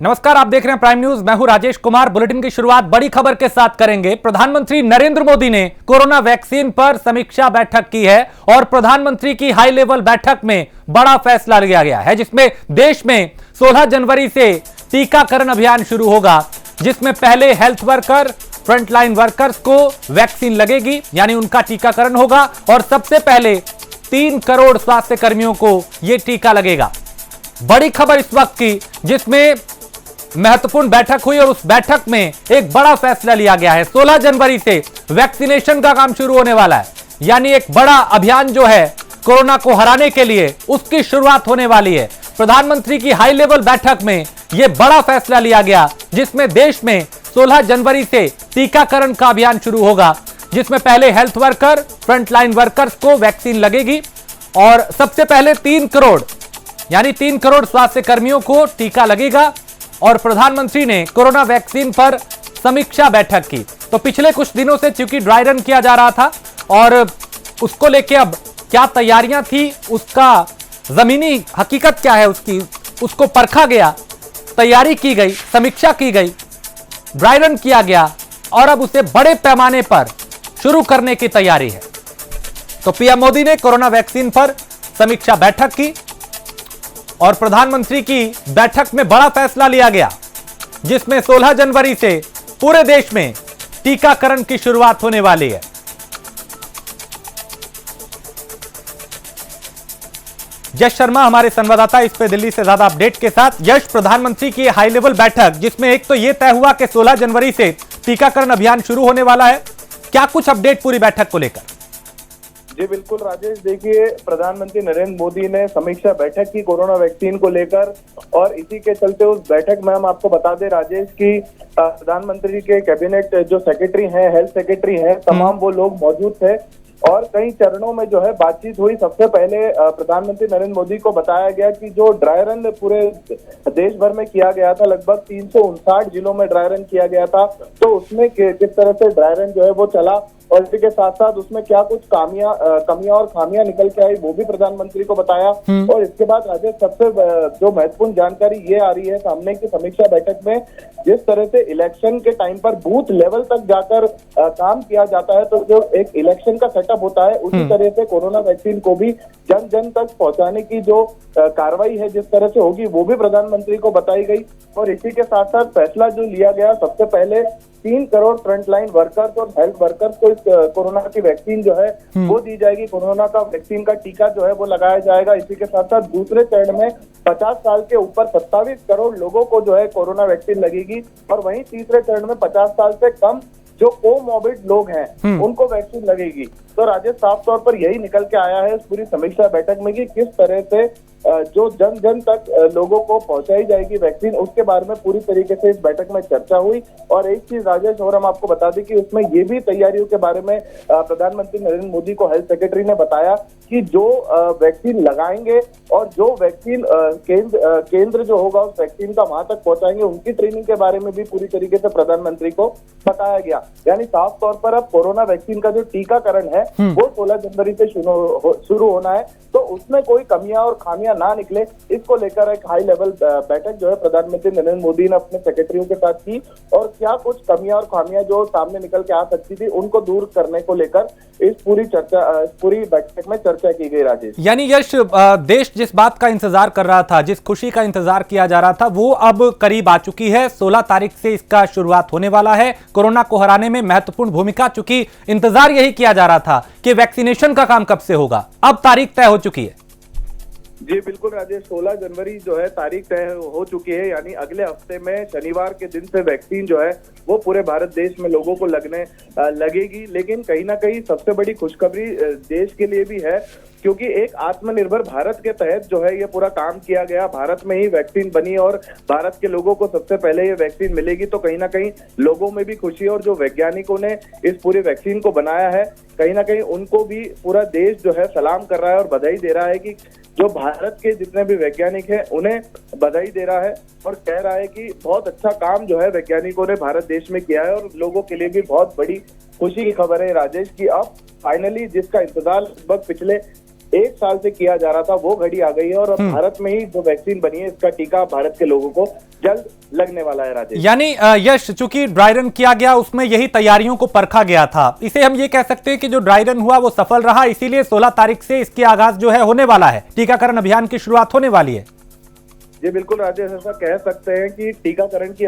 नमस्कार, आप देख रहे हैं प्राइम न्यूज। मैं हूं राजेश कुमार। बुलेटिन की शुरुआत बड़ी खबर के साथ करेंगे। प्रधानमंत्री नरेंद्र मोदी ने कोरोना वैक्सीन पर समीक्षा बैठक की है और प्रधानमंत्री की हाई लेवल बैठक में बड़ा फैसला लिया गया है, जिसमें देश में 16 जनवरी से टीकाकरण अभियान शुरू होगा, जिसमें पहले हेल्थ वर्कर, फ्रंटलाइन वर्कर्स को वैक्सीन लगेगी, यानी उनका टीकाकरण होगा और सबसे पहले 3 करोड़ स्वास्थ्य कर्मियों को यह टीका लगेगा। बड़ी खबर इस वक्त की, जिसमें महत्वपूर्ण बैठक हुई और उस बैठक में एक बड़ा फैसला लिया गया है। 16 जनवरी से वैक्सीनेशन का काम शुरू होने वाला है, यानी एक बड़ा अभियान जो है कोरोना को हराने के लिए, उसकी शुरुआत होने वाली है। प्रधानमंत्री की हाई लेवल बैठक में यह बड़ा फैसला लिया गया, जिसमें देश में 16 जनवरी से टीकाकरण का अभियान शुरू होगा, जिसमें पहले हेल्थ वर्कर, फ्रंटलाइन वर्कर्स को वैक्सीन लगेगी और सबसे पहले 3 करोड़ यानी 3 करोड़ स्वास्थ्य कर्मियों को टीका लगेगा। और प्रधानमंत्री ने कोरोना वैक्सीन पर समीक्षा बैठक की। तो पिछले कुछ दिनों से चूंकि ड्राई रन किया जा रहा था और उसको लेके अब क्या तैयारियां थी, उसका जमीनी हकीकत क्या है, उसको परखा गया, तैयारी की गई, समीक्षा की गई, ड्राई रन किया गया और अब उसे बड़े पैमाने पर शुरू करने की तैयारी है। तो पीएम मोदी ने कोरोना वैक्सीन पर समीक्षा बैठक की और प्रधानमंत्री की बैठक में बड़ा फैसला लिया गया, जिसमें 16 जनवरी से पूरे देश में टीकाकरण की शुरुआत होने वाली है। यश शर्मा हमारे संवाददाता इस पे दिल्ली से ज्यादा अपडेट के साथ। यश, प्रधानमंत्री की हाई लेवल बैठक, जिसमें एक तो यह तय हुआ कि 16 जनवरी से टीकाकरण अभियान शुरू होने वाला है, क्या कुछ अपडेट पूरी बैठक को लेकर? जी बिल्कुल राजेश, देखिए प्रधानमंत्री नरेंद्र मोदी ने समीक्षा बैठक की कोरोना वैक्सीन को लेकर और इसी के चलते उस बैठक में हम आपको बता दें राजेश की प्रधानमंत्री के कैबिनेट जो सेक्रेटरी हैं, हेल्थ सेक्रेटरी हैं, तमाम वो लोग मौजूद थे और कई चरणों में जो है बातचीत हुई। सबसे पहले प्रधानमंत्री नरेंद्र मोदी को बताया गया कि जो ड्राई रन पूरे देश भर में किया गया था, लगभग 359 जिलों में ड्राई रन किया गया था, तो उसमें किस तरह से ड्राई रन जो है वो चला और इसी के साथ साथ उसमें क्या कुछ कमियां और खामियां निकल के आई, वो भी प्रधानमंत्री को बताया। और इसके बाद राजेश, सबसे जो महत्वपूर्ण जानकारी ये आ रही है सामने की समीक्षा बैठक में, जिस तरह से इलेक्शन के टाइम पर बूथ लेवल तक जाकर काम किया जाता है, तो जो एक इलेक्शन का सेटअप होता है, उसी तरह से कोरोना वैक्सीन को भी जन जन तक पहुंचाने की जो कार्रवाई है जिस तरह से होगी, वो भी प्रधानमंत्री को बताई गई। और इसी के साथ साथ फैसला जो लिया गया, सबसे पहले 3 करोड़ फ्रंटलाइन वर्कर्स और हेल्थ वर्कर्स को इस कोरोना की वैक्सीन जो है वो दी जाएगी। कोरोना का वैक्सीन का टीका जो है वो लगाया जाएगा। इसी के साथ साथ दूसरे चरण में 50 साल के ऊपर 27 करोड़ लोगों को जो है कोरोना वैक्सीन लगेगी और वहीं तीसरे चरण में 50 साल से कम जो कोमॉर्बिड लोग हैं उनको वैक्सीन लगेगी। तो राजेश, साफ तौर पर यही निकल के आया है इस पूरी समीक्षा बैठक में कि किस तरह से जो जन जन तक लोगों को पहुंचाई जाएगी वैक्सीन, उसके बारे में पूरी तरीके से इस बैठक में चर्चा हुई। और एक चीज राजेश और हम आपको बता दें कि उसमें ये भी तैयारियों के बारे में प्रधानमंत्री नरेंद्र मोदी को हेल्थ सेक्रेटरी ने बताया कि जो वैक्सीन लगाएंगे और जो वैक्सीन केंद्र जो होगा उस वैक्सीन का वहां तक पहुंचाएंगे, उनकी ट्रेनिंग के बारे में भी पूरी तरीके से प्रधानमंत्री को बताया गया। यानी साफ तौर पर अब कोरोना वैक्सीन का जो टीकाकरण है वो 16 जनवरी से शुरू होना है, तो उसमें कोई कमियां और खामियां ना निकले, इसको लेकर एक हाई लेवल बैठक जो है प्रधानमंत्री नरेंद्र मोदी ने अपने सेक्रेटरियों के साथ की और क्या कुछ कमियां और खामियां जो सामने निकल के आ सकती थी उनको दूर करने को लेकर इस पूरी बैठक में चर्चा की गई। राजेश, यानी यश, देश जिस बात का इंतजार कर रहा था, जिस खुशी का इंतजार किया जा रहा था, वो अब करीब आ चुकी है। 16 तारीख से इसका शुरुआत होने वाला है। कोरोना को हराने में महत्वपूर्ण भूमिका, चूंकि इंतजार यही किया जा रहा था कि वैक्सीनेशन का काम कब से होगा, अब तारीख तय हो चुकी है। जी बिल्कुल राजेश, 16 जनवरी जो है तारीख तय हो चुकी है, यानी अगले हफ्ते में शनिवार के दिन से वैक्सीन जो है वो पूरे भारत देश में लोगों को लगेगी। लेकिन कहीं ना कहीं सबसे बड़ी खुशखबरी देश के लिए भी है, क्योंकि एक आत्मनिर्भर भारत के तहत जो है ये पूरा काम किया गया। भारत में ही वैक्सीन बनी और भारत के लोगों को सबसे पहले ये वैक्सीन मिलेगी, तो कहीं ना कहीं लोगों में भी खुशी और जो वैज्ञानिकों ने इस पूरी वैक्सीन को बनाया है, कहीं ना कहीं उनको भी पूरा देश जो है सलाम कर रहा है और बधाई दे रहा है कि जो भारत के जितने भी वैज्ञानिक हैं उन्हें बधाई दे रहा है और कह रहा है कि बहुत अच्छा काम जो है वैज्ञानिकों ने भारत देश में किया है। और लोगों के लिए भी बहुत बड़ी खुशी की खबर है राजेश की अब फाइनली, जिसका इंतजार लगभग पिछले 1 साल से किया जा रहा था वो घड़ी आ गई है और अब भारत में ही जो वैक्सीन बनी है इसका टीका भारत के लोगों को जल्द लगने वाला है। राजेश, यानी यश, चूंकि ड्राई रन किया गया उसमें यही तैयारियों को परखा गया था, इसे हम ये कह सकते हैं कि जो ड्राई रन हुआ वो सफल रहा, इसीलिए 16 तारीख से इसकी आगाज जो है होने वाला है, टीकाकरण अभियान की शुरुआत होने वाली है। जी बिल्कुल राजेश, ऐसा कह सकते हैं कि टीकाकरण की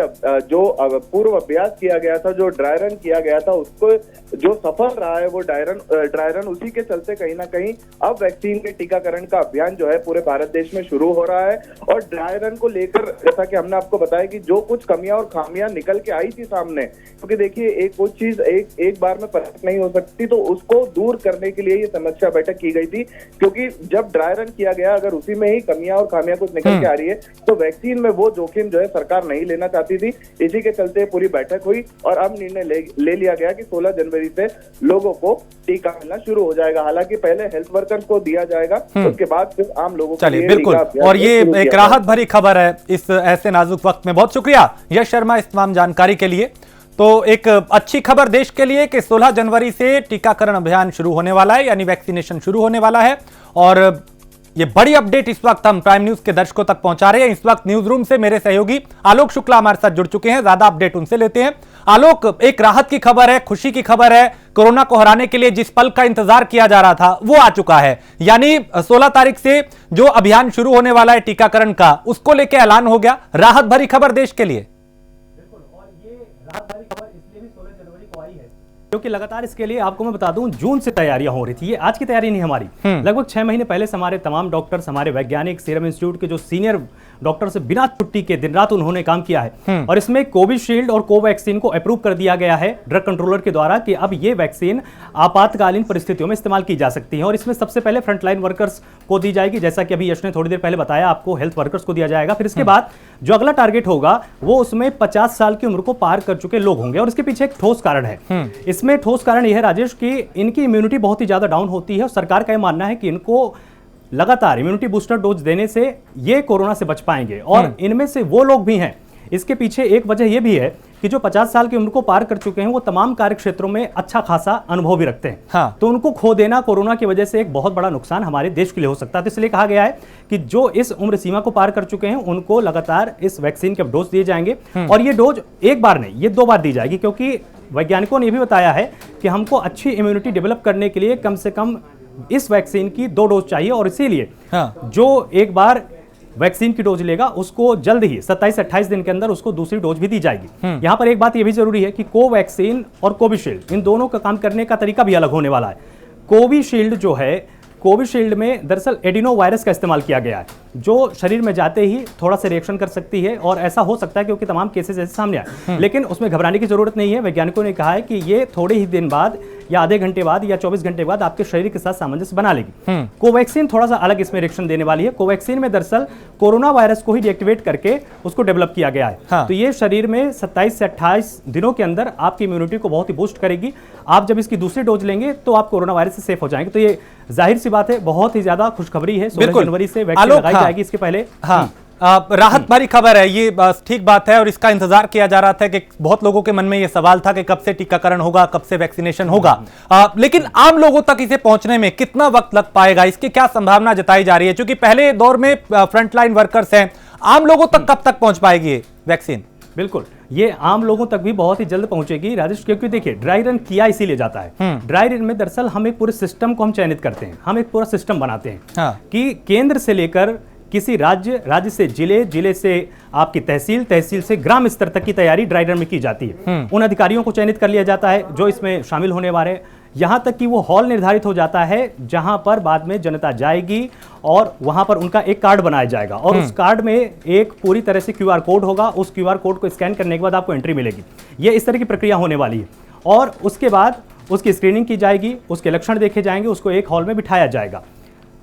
जो पूर्व अभ्यास किया गया था, जो ड्राई रन किया गया था, उसको जो सफल रहा है वो ड्राई रन उसी के चलते कहीं ना कहीं अब वैक्सीन के टीकाकरण का अभियान जो है पूरे भारत देश में शुरू हो रहा है। और ड्राई रन को लेकर जैसा कि हमने आपको बताया कि जो कुछ कमियां और खामियां निकल के आई थी सामने, क्योंकि देखिए एक कुछ चीज एक बार में परफेक्ट नहीं हो सकती, तो उसको दूर करने के लिए ये समीक्षा बैठक की गई थी। क्योंकि जब ड्राई रन किया गया, अगर उसी में ही कमियां और खामियां कुछ निकल के आ रही है तो वैक्सीन में वो जोखिम जो है सरकार नहीं लेना चाहती थी। इसी के चलते पूरी बैठक हुई और अब निर्णय ले लिया गया कि 16 जनवरी से लोगों को टीका मिलना शुरू हो जाएगा। हालांकि पहले हेल्थ वर्कर्स को दिया जाएगा, उसके बाद फिर आम लोगों को। चलिए, बिल्कुल, और ये एक राहत भरी खबर है इस ऐसे नाजुक वक्त में। बहुत शुक्रिया यश शर्मा इस तमाम जानकारी के लिए। तो एक अच्छी खबर देश के लिए कि 16 जनवरी से टीकाकरण अभियान शुरू होने वाला है, यानी वैक्सीनेशन शुरू होने वाला है। और ये बड़ी अपडेट इस वक्त हम प्राइम न्यूज के दर्शकों तक पहुंचा रहे हैं। इस वक्त न्यूज रूम से मेरे सहयोगी आलोक शुक्ला हमारे साथ जुड़ चुके हैं, ज्यादा अपडेट उनसे लेते हैं। आलोक, एक राहत की खबर है, खुशी की खबर है, कोरोना को हराने के लिए जिस पल का इंतजार किया जा रहा था वो आ चुका है। यानी 16 तारीख से जो अभियान शुरू होने वाला है टीकाकरण का, उसको लेकर ऐलान हो गया। राहत भरी खबर देश के लिए। और ये राहत भरी खबर इसलिए भी 16 जनवरी को आई है क्योंकि लगातार इसके लिए आपको मैं बता दूं जून से तैयारियां हो रही थी। ये आज की तैयारी नहीं हमारी, लगभग 6 महीने पहले से हमारे तमाम डॉक्टर्स, हमारे वैज्ञानिक, सीरम इंस्टीट्यूट के जो सीनियर डॉक्टर से बिना छुट्टी के दिन रात उन्होंने काम किया है। और इसमें कोविशील्ड और कोवैक्सीन को अप्रूव कर दिया गया है ड्रग कंट्रोलर के द्वारा कि अब ये वैक्सीन आपातकालीन परिस्थितियों में इस्तेमाल की जा सकती है। और इसमें सबसे पहले फ्रंटलाइन वर्कर्स को दी जाएगी, जैसा कि अभी यश ने थोड़ी देर पहले बताया आपको, हेल्थ वर्कर्स को दिया जाएगा। फिर इसके बाद जो अगला टारगेट होगा वो उसमें 50 साल की उम्र को पार कर चुके लोग होंगे। और इसके पीछे एक ठोस कारण है। इसमें ठोस कारण यह है राजेश कि इनकी इम्यूनिटी बहुत ही ज्यादा डाउन होती है और सरकार का यह मानना है कि इनको लगातार इम्यूनिटी बूस्टर डोज देने से ये कोरोना से बच पाएंगे। और इनमें से वो लोग भी हैं, इसके पीछे एक वजह यह भी है कि जो 50 साल की उम्र को पार कर चुके हैं वो तमाम कार्य क्षेत्रों में अच्छा खासा अनुभव भी रखते हैं। हाँ। तो उनको खो देना कोरोना की वजह से एक बहुत बड़ा नुकसान हमारे देश के लिए हो सकता है। तो इसलिए कहा गया है कि जो इस उम्र सीमा को पार कर चुके हैं उनको लगातार इस वैक्सीन के डोज दिए जाएंगे। और ये डोज एक बार नहीं, ये 2 बार दी जाएगी, क्योंकि वैज्ञानिकों ने भी बताया है कि हमको अच्छी इम्यूनिटी डेवलप करने के लिए कम से कम इस वैक्सीन की 2 डोज चाहिए। और इसीलिए जो एक बार वैक्सीन की डोज लेगा उसको जल्द ही 27 से 28 दिन के अंदर उसको दूसरी डोज भी दी जाएगी। यहां पर एक बात यह भी जरूरी है कि कोवैक्सीन और कोविशील्ड इन दोनों का काम करने का तरीका भी अलग होने वाला है। कोविशील्ड जो है, कोविशील्ड में दरअसल एडिनो वायरस का इस्तेमाल किया गया है, जो शरीर में जाते ही थोड़ा सा रिएक्शन कर सकती है। और ऐसा हो सकता है क्योंकि तमाम केसेस ऐसे सामने आए, लेकिन उसमें घबराने की जरूरत नहीं है। वैज्ञानिकों ने कहा है कि ये थोड़े ही दिन बाद या आधे घंटे बाद या 24 घंटे बाद आपके शरीर के साथ सामंजस्य बना लेगी। कोवैक्सीन थोड़ा सा अलग इसमें रिएक्शन देने वाली है। कोवैक्सीन में दरअसल कोरोना वायरस को ही डीएक्टिवेट करके उसको डेवलप किया गया है। हाँ। तो ये शरीर में 27 से 28 दिनों के अंदर आपकी इम्यूनिटी को बहुत ही बूस्ट करेगी। आप जब इसकी दूसरी डोज लेंगे तो आप कोरोना वायरस से सेफ हो जाएंगे। तो ये जाहिर सी बात है, बहुत ही ज्यादा खुशखबरी है। 16 जनवरी से वैक्सीन लगाई जाएगी। इसके पहले राहत भरी खबर है, ये ठीक बात है। और इसका इंतजार किया जा रहा था कि बहुत लोगों के मन में ये सवाल था कि कब से टीकाकरण होगा, कब से वैक्सीनेशन होगा। लेकिन आम लोगों तक इसे पहुंचने में कितना वक्त लग पाएगा, इसकी क्या संभावना जताई जा रही है? क्योंकि पहले दौर में फ्रंटलाइन वर्कर्स हैं, आम लोगों तक कब तक पहुंच पाएगी ये वैक्सीन? बिल्कुल, ये आम लोगों तक भी बहुत ही जल्द पहुंचेगी राजेश, क्योंकि देखिए ड्राई रन किया इसीलिए जाता है। ड्राई रन में दरअसल हम एक पूरे सिस्टम को हम चयनित करते हैं, हम एक पूरा सिस्टम बनाते हैं। हाँ। कि केंद्र से लेकर किसी राज्य से जिले से आपकी तहसील से ग्राम स्तर तक की तैयारी ड्राई रन में की जाती है। उन अधिकारियों को चयनित कर लिया जाता है जो इसमें शामिल होने वाले हैं। यहां तक कि वो हॉल निर्धारित हो जाता है जहां पर बाद में जनता जाएगी और वहां पर उनका एक कार्ड बनाया जाएगा। और उस कार्ड में एक पूरी तरह से QR कोड होगा। उस QR कोड को स्कैन करने के बाद आपको एंट्री मिलेगी। ये इस तरह की प्रक्रिया होने वाली है। और उसके बाद उसकी स्क्रीनिंग की जाएगी, उसके लक्षण देखे जाएंगे, उसको एक हॉल में बिठाया जाएगा।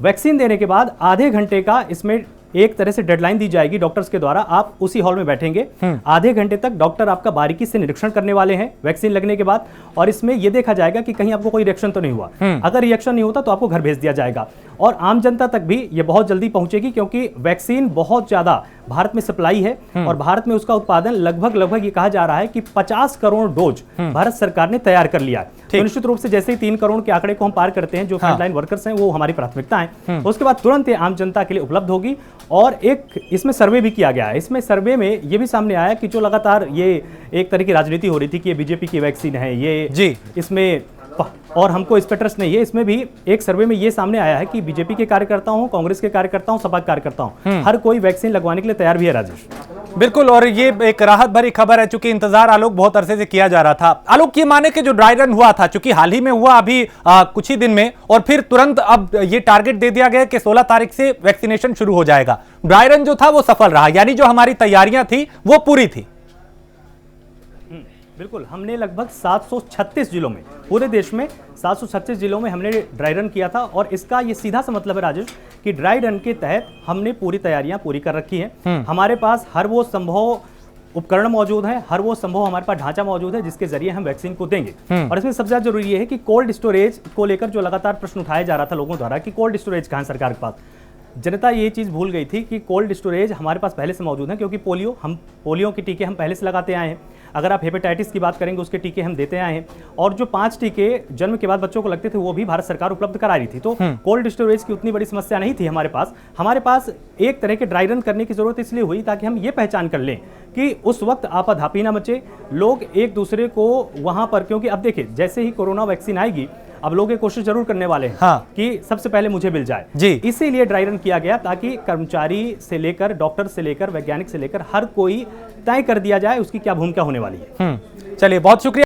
वैक्सीन देने के बाद आधे घंटे का इसमें एक तरह से डेडलाइन दी जाएगी डॉक्टर्स के द्वारा। आप उसी हॉल में बैठेंगे, आधे घंटे तक डॉक्टर आपका बारीकी से निरीक्षण करने वाले हैं वैक्सीन लगने के बाद। और इसमें यह देखा जाएगा कि कहीं आपको कोई रिएक्शन तो नहीं हुआ। अगर रिएक्शन नहीं होता तो आपको घर भेज दिया जाएगा। और आम जनता तक भी ये बहुत जल्दी पहुंचेगी, क्योंकि वैक्सीन बहुत ज्यादा भारत में सप्लाई है और भारत में उसका उत्पादन लगभग ये कहा जा रहा है कि 50 करोड़ डोज भारत सरकार ने तैयार कर लिया है। तो निश्चित रूप से जैसे ही 3 करोड़ के आंकड़े को हम पार करते हैं, जो फ्रंटलाइन वर्कर्स हैं वो हमारी प्राथमिकता है, उसके बाद तुरंत ये आम जनता के लिए उपलब्ध होगी। और एक इसमें सर्वे भी किया गया है। इसमें सर्वे में ये भी सामने आया कि जो लगातार ये एक तरह की राजनीति हो रही थी कि ये बीजेपी की वैक्सीन है, ये जी इसमें और हमको इस पे ट्रस्ट नहीं है, इसमें भी एक सर्वे में ये सामने आया है कि बीजेपी के कार्यकर्ताओं हो, कांग्रेस के कार्यकर्ताओं, सपा के कार्यकर्ताओं, हर कोई वैक्सीन लगवाने के लिए तैयार भी है राजेश। बिल्कुल, और ये एक राहत भरी खबर है, चूंकि इंतजार आलोक बहुत अरसे से किया जा रहा था। आलोक, ये माने कि जो ड्राई रन हुआ था, चूंकि हाल ही में हुआ अभी कुछ ही दिन में, और फिर तुरंत अब ये टारगेट दे दिया गया कि 16 तारीख से वैक्सीनेशन शुरू हो जाएगा। ड्राई रन जो था वो सफल रहा, यानी जो हमारी तैयारियां थी वो पूरी थी। बिल्कुल, हमने लगभग 736 जिलों में, पूरे देश में 736 जिलों में हमने ड्राई रन किया था। और इसका ये सीधा सा मतलब है राजेश कि ड्राई रन के तहत हमने पूरी तैयारियां पूरी कर रखी हैं। हमारे पास हर वो संभव उपकरण मौजूद है, हर वो संभव हमारे पास ढांचा मौजूद है जिसके जरिए हम वैक्सीन को देंगे। और इसमें सबसे ज्यादा जरूरी है कि कोल्ड स्टोरेज को लेकर जो लगातार प्रश्न उठाया जा रहा था लोगों द्वारा कि कोल्ड स्टोरेज कहां सरकार के पास, जनता ये चीज़ भूल गई थी कि कोल्ड स्टोरेज हमारे पास पहले से मौजूद है, क्योंकि पोलियो के टीके हम पहले से लगाते आए हैं। अगर आप हेपेटाइटिस की बात करेंगे, उसके टीके हम देते आए हैं। और जो 5 टीके जन्म के बाद बच्चों को लगते थे वो भी भारत सरकार उपलब्ध करा रही थी। तो कोल्ड स्टोरेज की उतनी बड़ी समस्या नहीं थी हमारे पास। हमारे पास एक तरह के ड्राई रन करने की जरूरत इसलिए हुई ताकि हम ये पहचान कर लें कि उस वक्त आपाधापी ना मचे, लोग एक दूसरे को वहां पर, क्योंकि अब देखिए जैसे ही कोरोना वैक्सीन आएगी अब लोग ये कोशिश जरूर करने वाले हैं कि सबसे पहले मुझे मिल जाए जी। इसीलिए ड्राई रन किया गया ताकि कर्मचारी से लेकर, डॉक्टर से लेकर, वैज्ञानिक से लेकर हर कोई तय कर दिया जाए उसकी क्या भूमिका होने वाली है। चलिए, बहुत शुक्रिया।